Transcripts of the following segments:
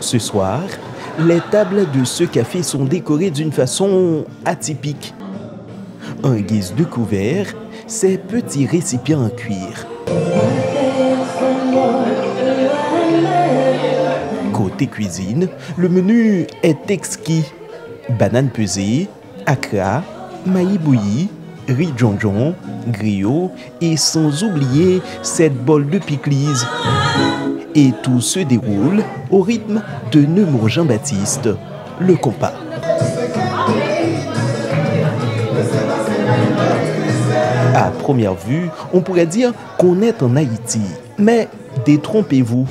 Ce soir, les tables de ce café sont décorées d'une façon atypique. En guise de couvert, ces petits récipients en cuir. Côté cuisine, le menu est exquis. Bananes pesées, akra, maïs bouillis, riz djonjon, griot et sans oublier cette bol de pickles. Et tout se déroule au rythme de Nemours Jean-Baptiste, le compas. À première vue, on pourrait dire qu'on est en Haïti, mais détrompez-vous.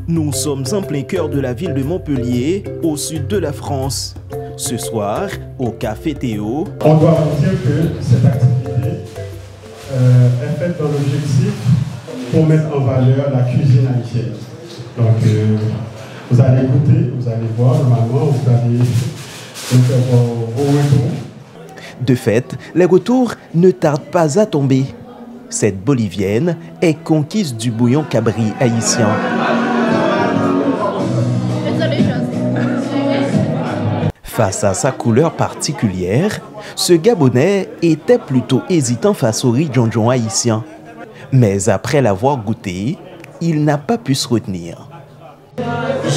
Nous sommes en plein cœur de la ville de Montpellier, au sud de la France. Ce soir, au Café Théo, on doit vous dire que cette activité est faite dans l'objectif pour mettre en valeur la cuisine haïtienne. Donc, vous allez goûter, vous allez voir, normalement, vous allez faire vos retours. De fait, les retours ne tardent pas à tomber. Cette bolivienne est conquise du bouillon cabri haïtien. Face à sa couleur particulière, ce Gabonais était plutôt hésitant face au riz djonjon haïtien. Mais après l'avoir goûté, il n'a pas pu se retenir.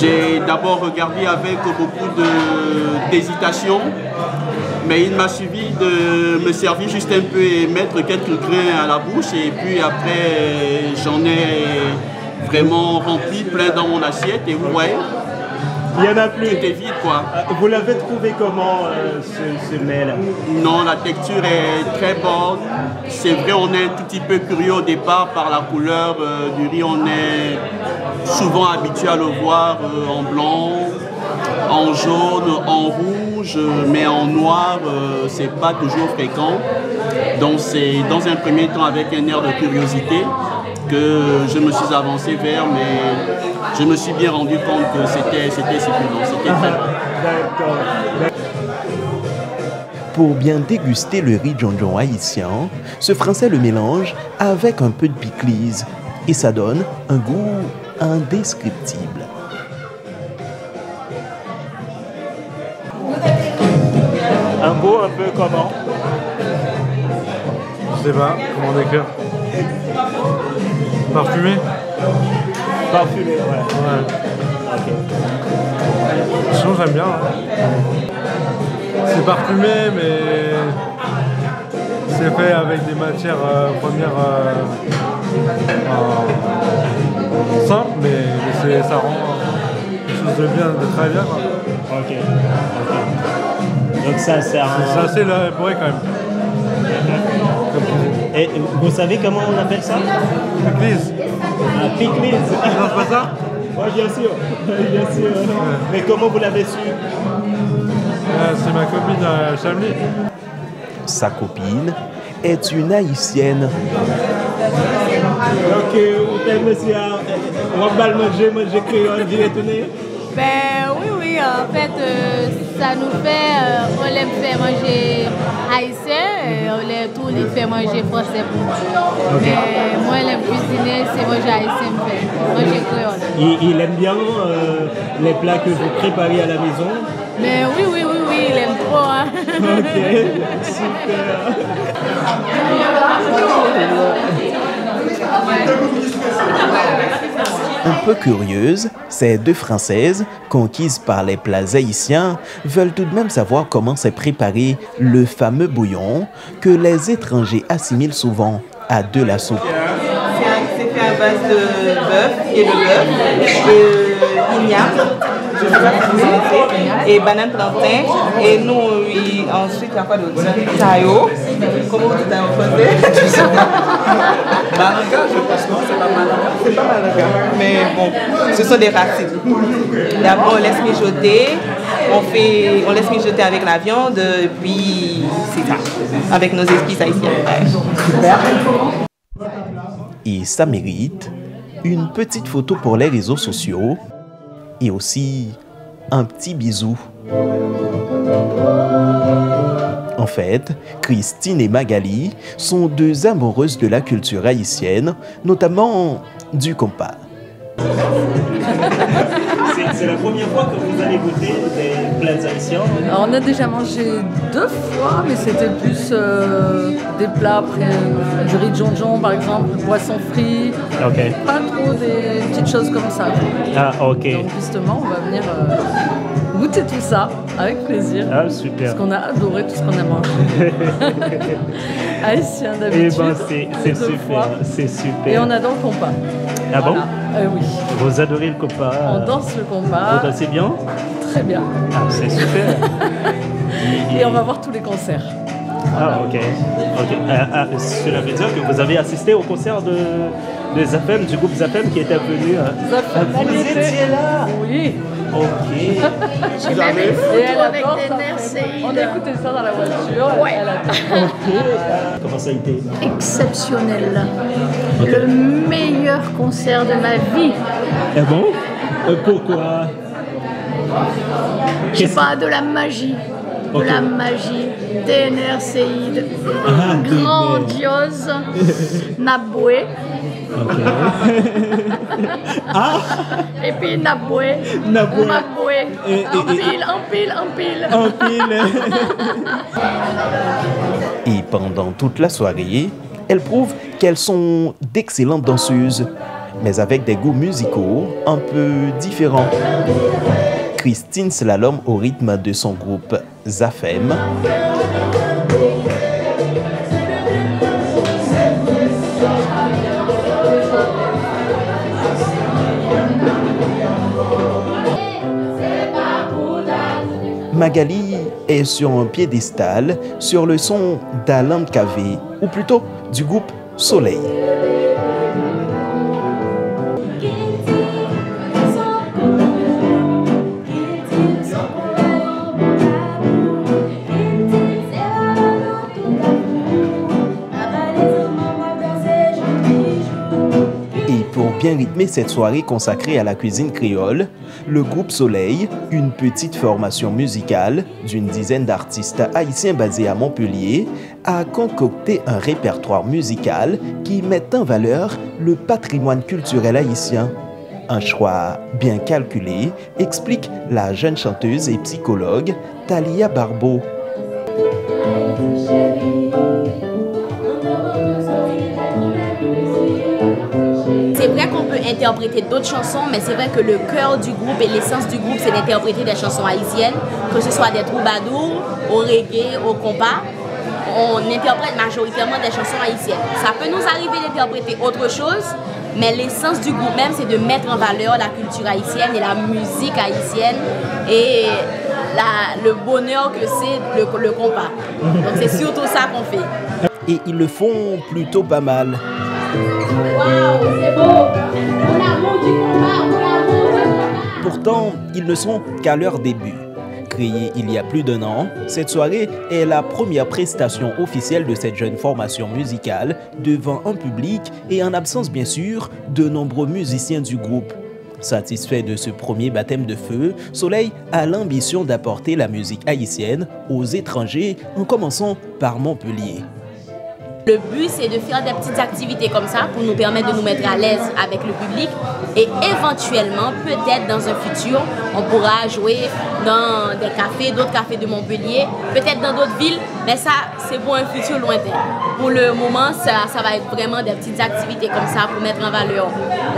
J'ai d'abord regardé avec beaucoup d'hésitation, mais il m'a suffi de me servir juste un peu et mettre quelques grains à la bouche. Et puis après, j'en ai vraiment rempli plein dans mon assiette et vous voyez. Il n'y en a plus. Tout est vide, quoi. Vous l'avez trouvé comment, ce mets-là? Non, la texture est très bonne. C'est vrai, on est un tout petit peu curieux au départ par la couleur du riz. On est souvent habitué à le voir en blanc, en jaune, en rouge, mais en noir, c'est pas toujours fréquent. Donc c'est dans un premier temps avec un air de curiosité que je me suis avancé vers, mais je me suis bien rendu compte que c'était suffisant, c'était très bon. Pour bien déguster le riz djonjon haïtien, ce Français le mélange avec un peu de pickles et ça donne un goût indescriptible. Un goût un peu comment? Je sais pas comment décrire. Parfumé. Parfumé, ouais. Ok. Sinon j'aime bien. C'est parfumé, mais c'est fait avec des matières premières simples, mais ça rend quelque chose de très bien. Quoi. Ok. Donc ça, c'est assez élaboré quand même. Et vous savez comment on appelle ça? Pickles. Pickles. Non, c'est pas ça? Oui, bien sûr. Bien sûr. Mais comment vous l'avez su? C'est ma copine à Chamly. Sa copine est une haïtienne. Donc, vous monsieur, on va manger créole, vous retourner? Ben oui, en fait, ça nous fait, on aime faire manger haïtien, on aime tout les faire manger français pour moi. Okay. Mais moi, j'aime cuisiner, c'est manger haïtien, manger créole. Il aime bien les plats que vous préparez à la maison? Mais oui, il aime trop. Hein. Ok, super. Un peu curieuse, ces deux Françaises, conquises par les plats haïtiens, veulent tout de même savoir comment s'est préparé le fameux bouillon que les étrangers assimilent souvent à de la soupe. C'est fait à base de bœuf et de bœuf, igname, je ne sais pas si vous connaissez, et banane plantain. Et nous, ensuite, il y a quoi d'autre? Taillot. Comment on dit taillot en français? Malanga, je pense non, c'est pas malanga. C'est pas malanga. Mais bon, ce sont des racines. D'abord, on laisse mijoter. On laisse mijoter avec la viande, puis c'est ça, avec nos épices haïtiennes. Super. Et ça mérite une petite photo pour les réseaux sociaux et aussi un petit bisou. fait, Christine et Magali sont deux amoureuses de la culture haïtienne, notamment du compas. C'est la première fois que vous allez goûter des plats haïtiens? Alors, on a déjà mangé 2 fois, mais c'était plus des plats après du riz de jonjon par exemple, le poisson frit. Ok. Pas trop des petites choses comme ça. Ah, ok. Donc justement, on va venir goûter tout ça avec plaisir. Ah, super. Parce qu'on a adoré tout ce qu'on a mangé. Haïtien d'habitude. Eh ben, c'est super, c'est super. Et on adore le compas. Ah bon? Oui. Vous adorez le compas? On danse le compas. Vous dansez bien? Très bien. Ah, c'est super. Et on va voir tous les concerts. Ah, ok. Cela veut dire que vous avez assisté au concert de Zafem, du groupe Zafem qui était venu. Zafem, vous étiez là? Oui. Ok. J'ai même une photo avec des nerfs Seïd. On a écouté ça dans la voiture. Ouais. Comment ça a été? Exceptionnel. Le meilleur concert de ma vie. Ah bon? Pourquoi? Je sais pas, de la magie. De la magie. TNR Seïd. Grandiose. Naboué. Et puis Naboué. Naboué. En pile. Et pendant toute la soirée, elles prouvent qu'elles sont d'excellentes danseuses, mais avec des goûts musicaux un peu différents. Christine slalom au rythme de son groupe Zafem. Magali est sur un piédestal sur le son d'Alain Kavé, ou plutôt du groupe Soleil. Pour bien rythmer cette soirée consacrée à la cuisine créole, le groupe Soleil, une petite formation musicale d'une dizaine d'artistes haïtiens basés à Montpellier, a concocté un répertoire musical qui met en valeur le patrimoine culturel haïtien. Un choix bien calculé, explique la jeune chanteuse et psychologue Thalia Barbeau. C'est vrai qu'on peut interpréter d'autres chansons, mais c'est vrai que le cœur du groupe et l'essence du groupe, c'est d'interpréter des chansons haïtiennes, que ce soit des troubadours, au reggae, au compas. On interprète majoritairement des chansons haïtiennes. Ça peut nous arriver d'interpréter autre chose, mais l'essence du groupe même, c'est de mettre en valeur la culture haïtienne et la musique haïtienne et le bonheur que c'est le compas. Donc c'est surtout ça qu'on fait. Et ils le font plutôt pas mal. Waouh, c'est beau! On l'amour du combat, on l'amour du combat. Pourtant, ils ne sont qu'à leur début. Créée il y a plus d'1 an, cette soirée est la première prestation officielle de cette jeune formation musicale devant un public et en absence bien sûr de nombreux musiciens du groupe. Satisfait de ce premier baptême de feu, Soleil a l'ambition d'apporter la musique haïtienne aux étrangers en commençant par Montpellier. Le but, c'est de faire des petites activités comme ça pour nous permettre de nous mettre à l'aise avec le public et éventuellement, peut-être dans un futur, on pourra jouer dans des cafés, d'autres cafés de Montpellier, peut-être dans d'autres villes, mais ça, c'est pour un futur lointain. Pour le moment, ça va être vraiment des petites activités comme ça pour mettre en valeur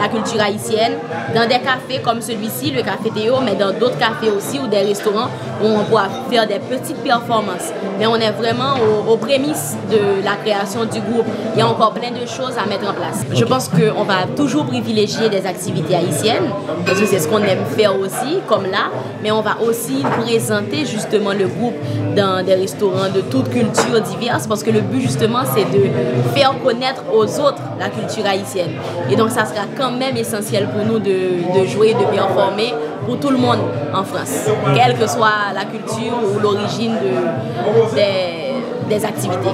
la culture haïtienne dans des cafés comme celui-ci, le Café Théo, mais dans d'autres cafés aussi ou des restaurants où on pourra faire des petites performances. Mais on est vraiment aux prémices de la création du groupe. Il y a encore plein de choses à mettre en place. Je pense qu'on va toujours privilégier des activités haïtiennes, parce que c'est ce qu'on aime faire aussi, comme là, mais on va aussi présenter justement le groupe dans des restaurants de toutes cultures diverses, parce que le but justement c'est de faire connaître aux autres la culture haïtienne. Et donc ça sera quand même essentiel pour nous de jouer, de performer pour tout le monde en France, quelle que soit la culture ou l'origine des activités.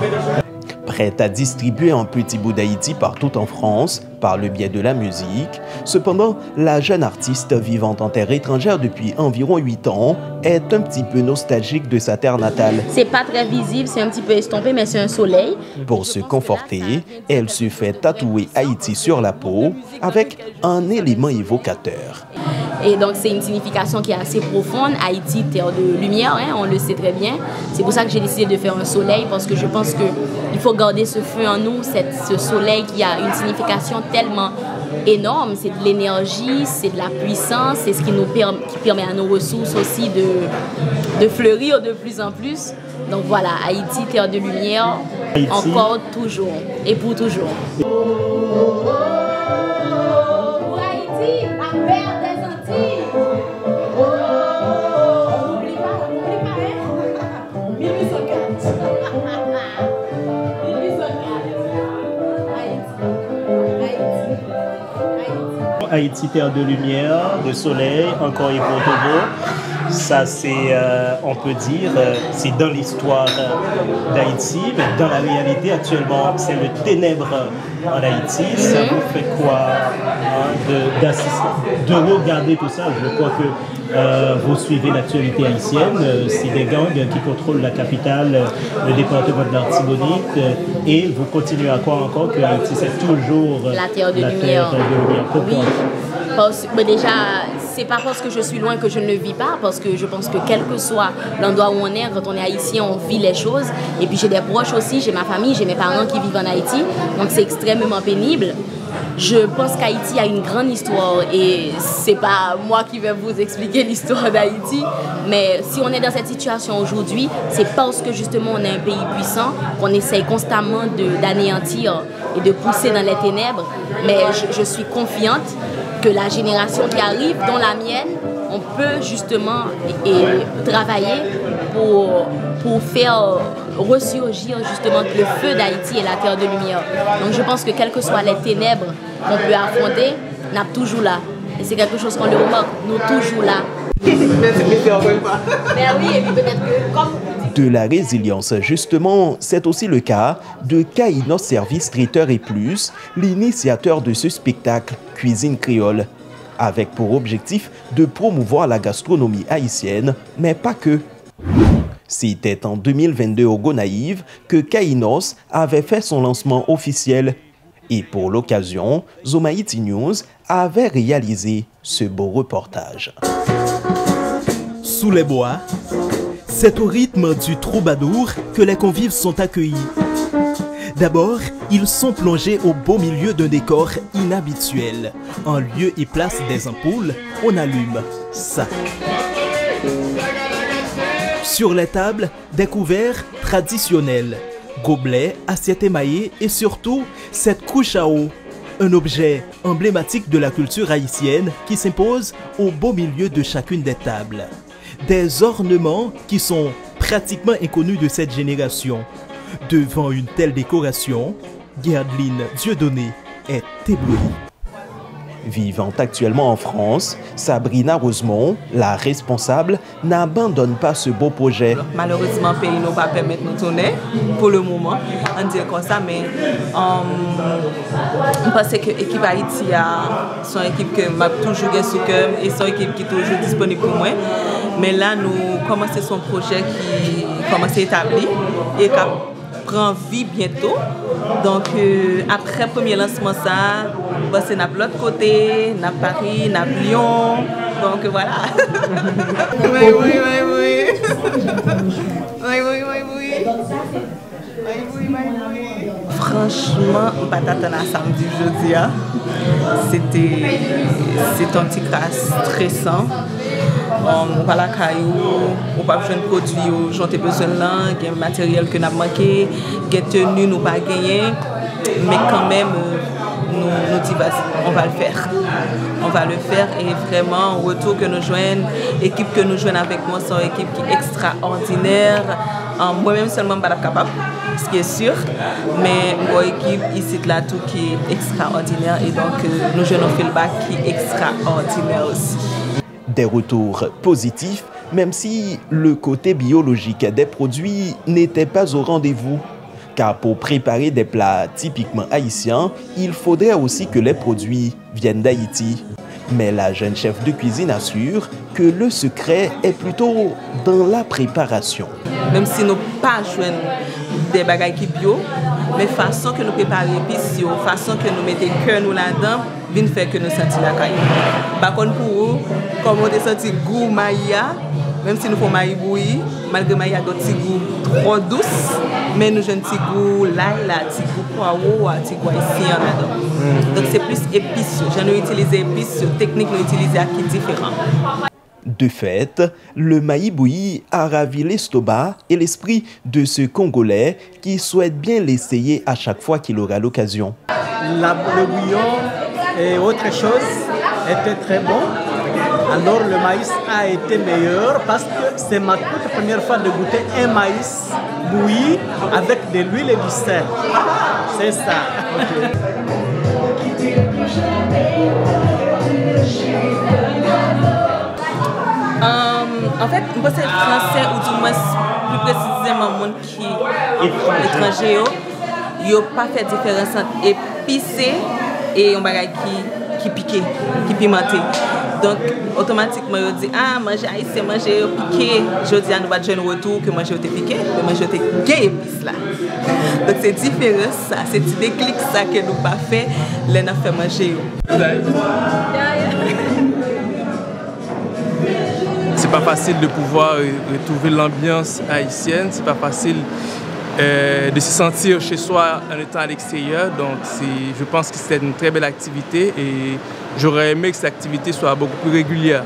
prête à distribuer un petit bout d'Haïti partout en France par le biais de la musique. Cependant, la jeune artiste vivant en terre étrangère depuis environ 8 ans est un petit peu nostalgique de sa terre natale. C'est pas très visible, c'est un petit peu estompé, mais c'est un soleil. Pour se conforter, elle se fait tatouer Haïti sur la peau avec un élément évocateur. Et donc, c'est une signification qui est assez profonde. Haïti, terre de lumière, hein, on le sait très bien. C'est pour ça que j'ai décidé de faire un soleil, parce que je pense qu'il faut garder ce feu en nous, ce soleil qui a une signification tellement énorme. C'est de l'énergie, c'est de la puissance, c'est ce qui permet à nos ressources aussi de fleurir de plus en plus. Donc voilà, Haïti, terre de lumière, Haïti. Encore, toujours, et pour toujours. Haïti, terre de lumière, de soleil, encore et pour toujours. Ça, c'est, on peut dire, c'est dans l'histoire d'Haïti, mais dans la réalité, actuellement, c'est le ténèbre en Haïti. Ça vous fait quoi de regarder tout ça? Je crois que vous suivez l'actualité haïtienne. C'est des gangs qui contrôlent la capitale, le département de l'Artibonite, et vous continuez à croire encore que Haïti, c'est toujours la terre de lumière. Pourquoi? Mais déjà, c'est pas parce que je suis loin que je ne le vis pas, parce que je pense que quel que soit l'endroit où on est, quand on est haïtien, on vit les choses. Et puis j'ai des proches aussi, j'ai ma famille, j'ai mes parents qui vivent en Haïti, donc c'est extrêmement pénible. Je pense qu'Haïti a une grande histoire et c'est pas moi qui vais vous expliquer l'histoire d'Haïti, mais si on est dans cette situation aujourd'hui, c'est parce que justement on est un pays puissant, qu'on essaye constamment d'anéantir et de pousser dans les ténèbres, mais je suis confiante que la génération qui arrive, dont la mienne, on peut justement travailler pour faire ressurgir justement le feu d'Haïti et la terre de lumière. Donc je pense que quelles que soient les ténèbres qu'on peut affronter, on est toujours là. Et c'est quelque chose qu'on le remarque, nous toujours là. Mais oui, et puis peut-être que comme... De la résilience, justement, c'est aussi le cas de Kainos Service Traiteur et Plus, l'initiateur de ce spectacle Cuisine Créole, avec pour objectif de promouvoir la gastronomie haïtienne, mais pas que. C'était en 2022 au Gonaïve que Kainos avait fait son lancement officiel. Et pour l'occasion, Zomaïti News avait réalisé ce beau reportage. Sous les bois, c'est au rythme du troubadour que les convives sont accueillis. D'abord, ils sont plongés au beau milieu d'un décor inhabituel. En lieu et place des ampoules, on allume ça. Sur les tables, des couverts traditionnels, gobelets, assiettes émaillées et surtout cette couche à eau, un objet emblématique de la culture haïtienne qui s'impose au beau milieu de chacune des tables. Des ornements qui sont pratiquement inconnus de cette génération. Devant une telle décoration, Gerdeline Dieudonné est éblouie. Vivant actuellement en France, Sabrina Rosemont, la responsable, n'abandonne pas ce beau projet. Malheureusement, le pays ne va pas permettre de nous tourner pour le moment, on dit comme ça, mais on pense que l'équipe Haïti son équipe que m'a toujours gagné sous cœur et son équipe qui est toujours disponible pour moi. Mais là, nous commençons son projet qui commence à établir et qui prend vie bientôt. Donc, après le premier lancement, c'est de l'autre côté, de Paris, de Lyon. Donc, voilà. Franchement, patate à samedi, jeudi, c'est un petit cas stressant. Voilà, on n'a pas besoin de produits, j'en ai besoin de langue, il y a un matériel que nous avons manqué, il y a tenu, nous pas gagné, mais quand même, nous disons, on va le faire. On va le faire et vraiment, au retour que nous joignons, l'équipe que nous joignons avec moi, c'est une équipe qui est extraordinaire. Moi-même seulement, je ne suis pas capable, ce qui est sûr, mais une équipe ici là tout qui est extraordinaire et donc nous joignons un feedback qui est extraordinaire aussi. Des retours positifs, même si le côté biologique des produits n'était pas au rendez-vous. Car pour préparer des plats typiquement haïtiens, il faudrait aussi que les produits viennent d'Haïti. Mais la jeune chef de cuisine assure que le secret est plutôt dans la préparation. Même si nous pas jouons des bagages qui bio, mais façon que nous préparons l'épice, façon que nous mettons cœur nous là-dedans, vient faire que nous sentons la caille. Par contre pour vous, comme on a senti goût maïa, même si nous faisons maï bouilli, malgré maïa a d'autres goûts trop douces, mais nous avons un petit goût l'ail, un petit goût poireau, un petit goût haïtien là-dedans. Donc c'est plus épice. J'en ai utilisé épices, technique nous utilisé qui est différent. De fait, le maï bouilli a ravi l'estomac et l'esprit de ce Congolais qui souhaite bien l'essayer à chaque fois qu'il aura l'occasion. Le bouillon et autre chose était très bon. Alors le maïs a été meilleur parce que c'est ma toute première fois de goûter un maïs bouilli avec de l'huile et du sel. C'est ça. En fait, moi c'est français ou du moins plus précisément monde qui est étranger, il n'y a pas fait différence entre épicé et un bagage qui piqué, qui pimenté. Donc automatiquement je dis ah manger haïtien manger piqué, je dis à nous pas de retour que manger était piqué, mais manger était gay épice là. Donc c'est différent ça, c'est petit déclic ça que nous pas fait, les n'a fait manger. C'est pas facile de pouvoir retrouver l'ambiance haïtienne, c'est pas facile de se sentir chez soi en étant à l'extérieur. Donc je pense que c'était une très belle activité et j'aurais aimé que cette activité soit beaucoup plus régulière.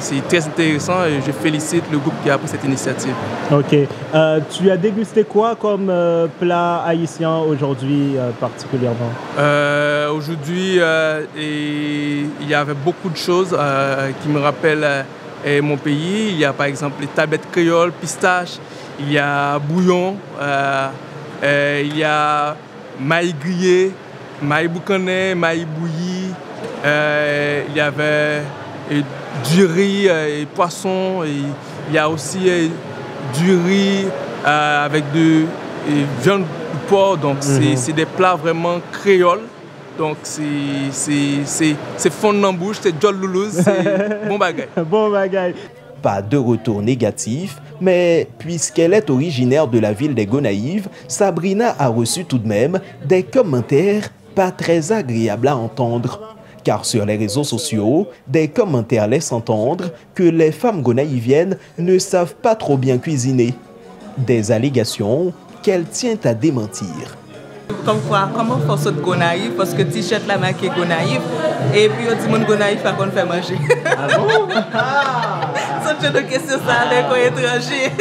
C'est très intéressant et je félicite le groupe qui a pris cette initiative. Ok. Tu as dégusté quoi comme plat haïtien aujourd'hui particulièrement? Aujourd'hui, il y avait beaucoup de choses qui me rappellent mon pays. Il y a par exemple les tablettes créoles, pistaches, il y a bouillon, il y a maïs grillé, maïs boucané, maïs bouilli, il y avait du riz et poisson, et il y a aussi du riz avec de viande de porc, donc c'est des plats vraiment créoles. Donc c'est fondant en bouche, c'est John Loulouse, c'est bon bagaille. Bon bagaille. Pas de retour négatif, mais puisqu'elle est originaire de la ville des Gonaïves, Sabrina a reçu tout de même des commentaires pas très agréables à entendre. Car sur les réseaux sociaux, des commentaires laissent entendre que les femmes gonaïviennes ne savent pas trop bien cuisiner. Des allégations qu'elle tient à démentir. Comme quoi, comment faut sauter Gonaïve parce que t-shirt là marqué Gonaïve et puis on dit mon Gonaïve pas qu'on fait manger. Ah bon? C'est une question ça avec un étranger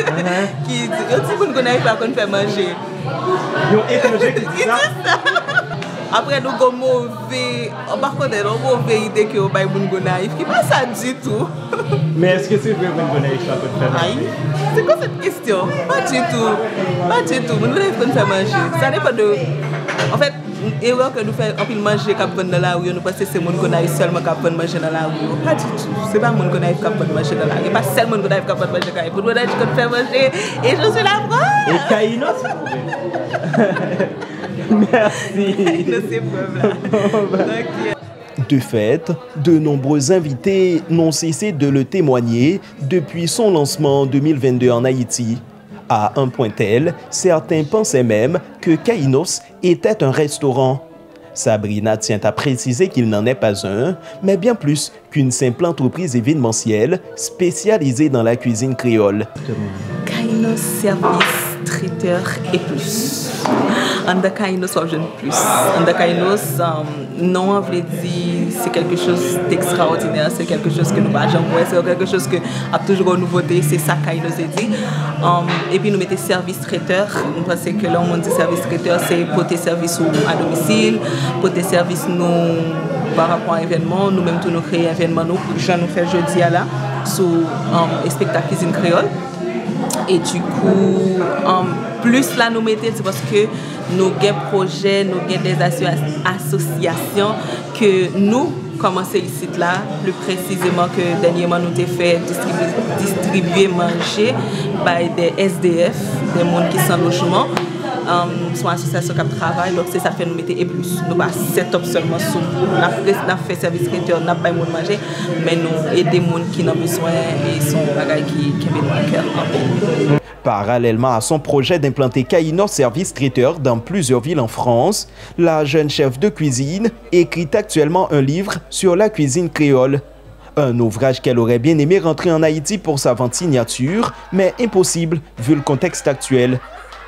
qui dit on dit mon Gonaïve pas qu'on fait manger. Un étranger qui dit ça? Après nous avons mauvais idée que on baille mon Gonaïve qui pas ça du tout. Mais est-ce que c'est vrai mon Gonaïve pas qu'on fait manger? C'est quoi cette question? Pas du tout. Pas du tout. Mon Gonaïve qu'on fait manger. Ça dépend de. En fait, l'erreur que nous faisons, on peut manger quand on dans la rue, nous pensons que c'est mon Gonaïve seulement quand on manger dans la rue. Pas du tout. C'est pas mon Gonaïve quand on manger dans la rue. Pas seulement mon Gonaïve quand on manger dans la rue. Pour nous, qu'on fait manger. Et je suis la preuve. Et Kaino, s'il vous plaît. Merci. De ces preuves-là. De fait, de nombreux invités n'ont cessé de le témoigner depuis son lancement en 2022 en Haïti. À un point tel, certains pensaient même que Kainos était un restaurant. Sabrina tient à préciser qu'il n'en est pas un, mais bien plus qu'une simple entreprise événementielle spécialisée dans la cuisine créole. Kainos service, traiteur et plus. En Kainos, on jeune plus. En Kainos, non, on veut dire c'est quelque chose d'extraordinaire, c'est quelque chose que nous n'avons jamais, c'est quelque chose que a toujours une nouveauté, c'est ça Kainos est dit. Et puis nous mettons service traiteur. Nous pensons que là, on dit service traiteur, c'est pour tes services à domicile, pour tes services nous par rapport à l'événement, nous-mêmes nous créons un événement nous fait jeudi à là sur un spectacle cuisine créole. Et du coup, plus là nous mettons, c'est parce que nous avons des projets, nous avons des associations que nous commençons ici là, plus précisément que dernièrement nous avons fait distribuer manger par des SDF, des gens qui sont en logement. son association qui travaille, donc c'est ça fait nous mettre et plus. Nous pas set up seulement sous nous, n'a fait service traiteur, n'a pas monde manger, mais nous aider les gens qui ont besoin et sont bagaille qui nous à cœur. Parallèlement à son projet d'implanter Kainor Service Traiteur dans plusieurs villes en France, la jeune chef de cuisine écrit actuellement un livre sur la cuisine créole. Un ouvrage qu'elle aurait bien aimé rentrer en Haïti pour sa vente signature, mais impossible vu le contexte actuel.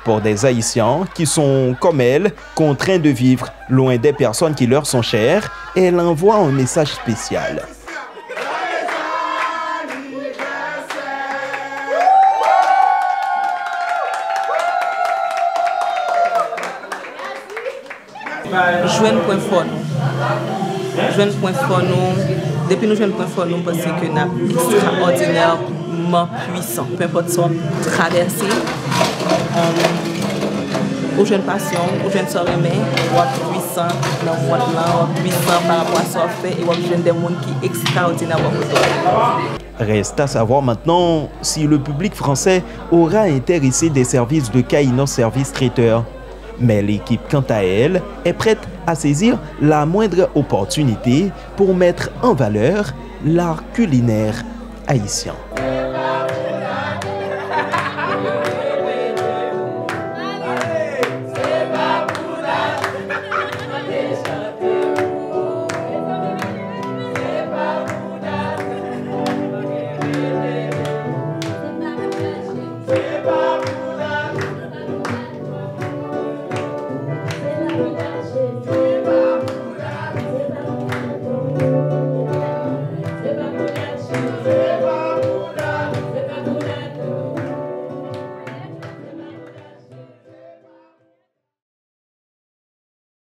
Pour des Haïtiens qui sont, comme elle, contraints de vivre loin des personnes qui leur sont chères, elle envoie un message spécial. Joindre point fort nous. Joindre point fort nous. Depuis nous joindre point fort nous, parce que nous sommes extraordinairement puissants. Peu importe ce qu'on traverse, aux jeunes passions, aux jeunes soeurs aimées, on est puissant dans le monde là, on est puissant par rapport à ce qu'on fait et on est des gens qui sont extraordinaires. Reste à savoir maintenant si le public français aura intéressé des services de Kainor Service Traiteur. Mais l'équipe, quant à elle, est prête à saisir la moindre opportunité pour mettre en valeur l'art culinaire haïtien.